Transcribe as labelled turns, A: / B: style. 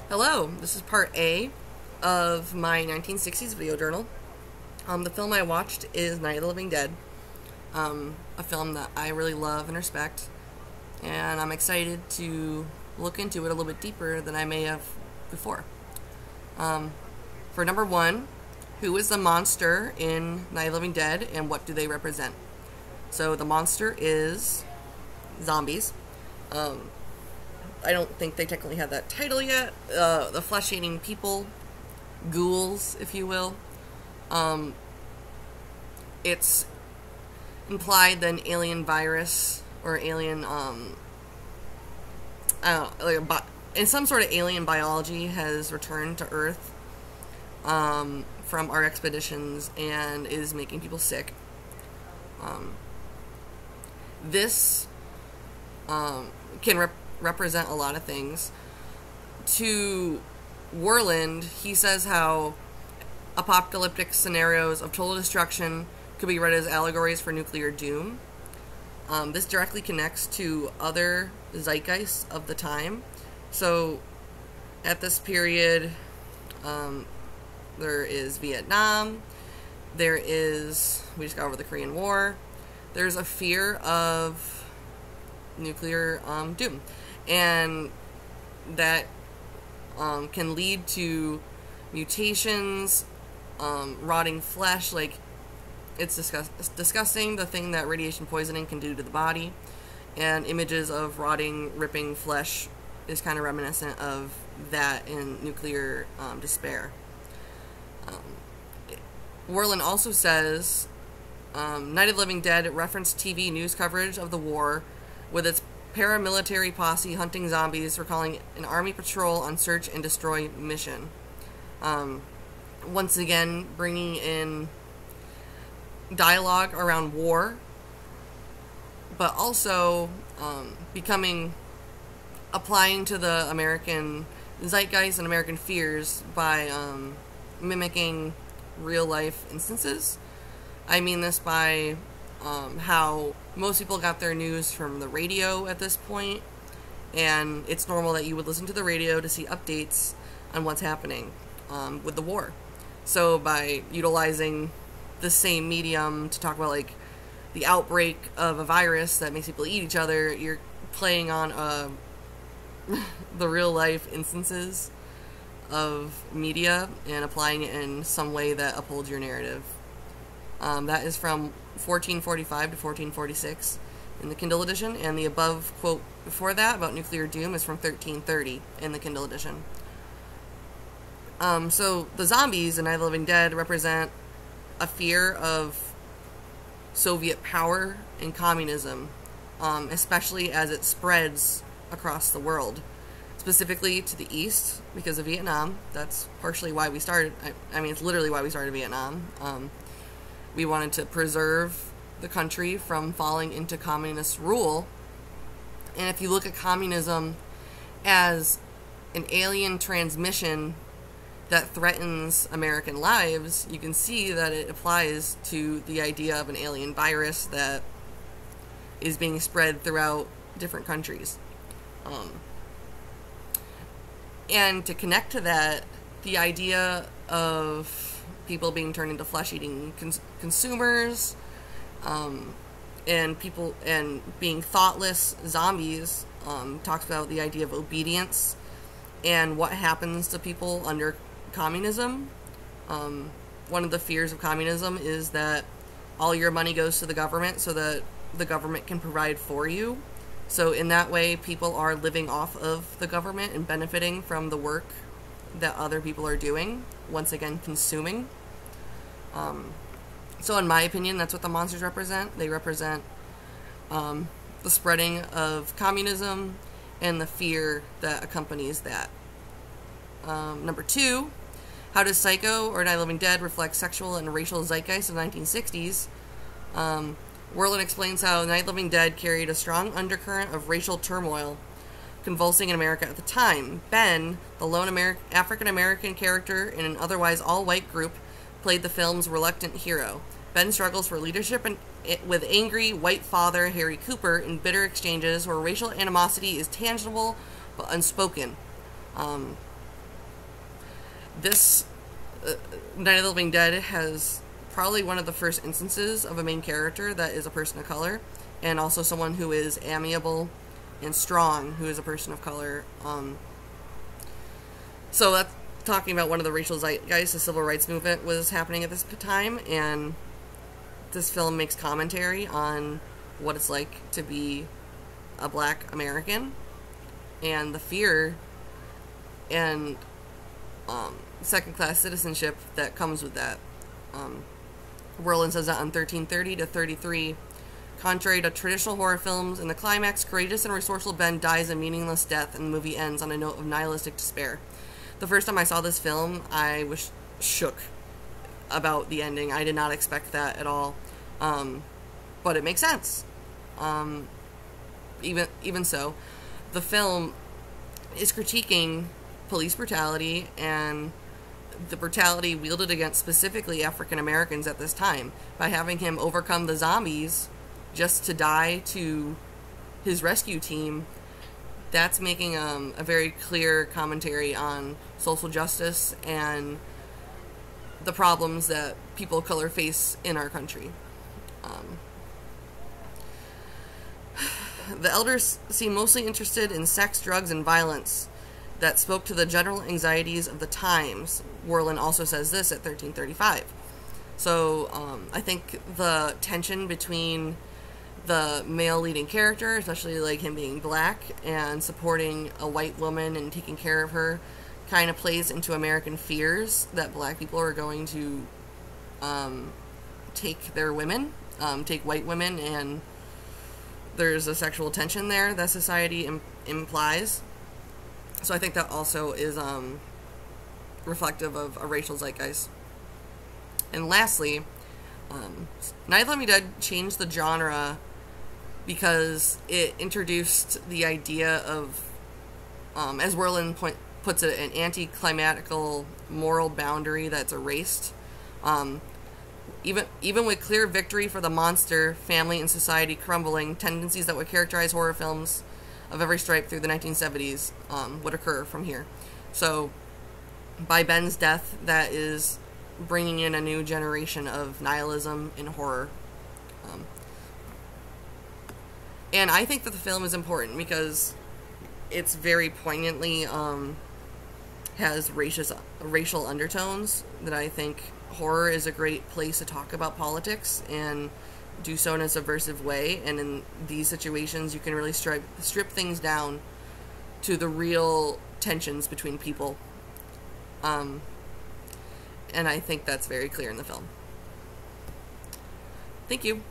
A: Hello, this is part A of my 1960s video journal. The film I watched is Night of the Living Dead, a film that I really love and respect, and I'm excited to look into it a little bit deeper than I may have before. For number one, who is the monster in Night of the Living Dead and what do they represent? So the monster is zombies. I don't think they technically have that title yet. The flesh-eating people, ghouls, if you will. It's implied that an alien virus or alien, I don't know, in some sort of alien biology has returned to Earth from our expeditions and is making people sick. This can represent a lot of things. To Warland, he says how apocalyptic scenarios of total destruction could be read as allegories for nuclear doom. This directly connects to other zeitgeists of the time. So, at this period, there is Vietnam, we just got over the Korean War, there's a fear of nuclear doom. And that can lead to mutations, rotting flesh. Like, it's disgusting the thing that radiation poisoning can do to the body. And images of rotting, ripping flesh is kind of reminiscent of that in nuclear despair. Warland also says Night of the Living Dead referenced TV news coverage of the war with its paramilitary posse hunting zombies, recalling an army patrol on search and destroy mission. Once again, bringing in dialogue around war, but also applying to the American zeitgeist and American fears by mimicking real life instances. I mean this by how most people got their news from the radio at this point, and it's normal that you would listen to the radio to see updates on what's happening with the war. So by utilizing the same medium to talk about, like, the outbreak of a virus that makes people eat each other, you're playing on the real life instances of media and applying it in some way that upholds your narrative. That is from 1445 to 1446 in the Kindle edition, and the above quote before that about nuclear doom is from 1330 in the Kindle edition. So the zombies in Night of the Living Dead represent a fear of Soviet power and communism, especially as it spreads across the world, specifically to the east because of Vietnam. That's partially why we started. I mean, it's literally why we started Vietnam. We wanted to preserve the country from falling into communist rule. And if you look at communism as an alien transmission that threatens American lives, you can see that it applies to the idea of an alien virus that is being spread throughout different countries. And to connect to that, the idea of people being turned into flesh-eating consumers, and being thoughtless zombies, talks about the idea of obedience and what happens to people under communism. One of the fears of communism is that all your money goes to the government so that the government can provide for you. So in that way, people are living off of the government and benefiting from the work that other people are doing, once again consuming. So in my opinion, that's what the monsters represent. They represent the spreading of communism and the fear that accompanies that. Number two, how does Psycho or Night of the Living Dead reflect sexual and racial zeitgeist of the 1960s? Warland explains how Night of the Living Dead carried a strong undercurrent of racial turmoil convulsing in America at the time. Ben, the lone African-American character in an otherwise all-white group, played the film's reluctant hero. Ben struggles for leadership with angry white father Harry Cooper in bitter exchanges where racial animosity is tangible but unspoken. This Night of the Living Dead has probably one of the first instances of a main character that is a person of color, and also someone who is amiable and strong, who is a person of color. So that's talking about one of the racial zeitgeists. The civil rights movement was happening at this time, and this film makes commentary on what it's like to be a black American, and the fear and second-class citizenship that comes with that. Werlin says that on 1330 to 33, contrary to traditional horror films, in the climax, courageous and resourceful Ben dies a meaningless death, and the movie ends on a note of nihilistic despair. The first time I saw this film, I was shook about the ending. I did not expect that at all. But it makes sense. Even so, the film is critiquing police brutality and the brutality wielded against specifically African Americans at this time by having him overcome the zombies just to die to his rescue team. That's making a very clear commentary on social justice and the problems that people of color face in our country. The elders seem mostly interested in sex, drugs, and violence that spoke to the general anxieties of the times. Werlin also says this at 1335. So I think the tension between the male leading character, especially like him being black and supporting a white woman and taking care of her, kind of plays into American fears that black people are going to take their women, take white women, and there's a sexual tension there that society implies. So I think that also is reflective of a racial zeitgeist. And lastly, Night of the Living Dead changed the genre because it introduced the idea of, as Werlin puts it, an anticlimactical moral boundary that's erased. Even with clear victory for the monster, family and society crumbling, tendencies that would characterize horror films of every stripe through the 1970s would occur from here. So, by Ben's death, that is bringing in a new generation of nihilism in horror. And I think that the film is important because it's very poignantly has racial undertones that I think horror is a great place to talk about politics and do so in a subversive way. And in these situations, you can really strip things down to the real tensions between people. And I think that's very clear in the film. Thank you.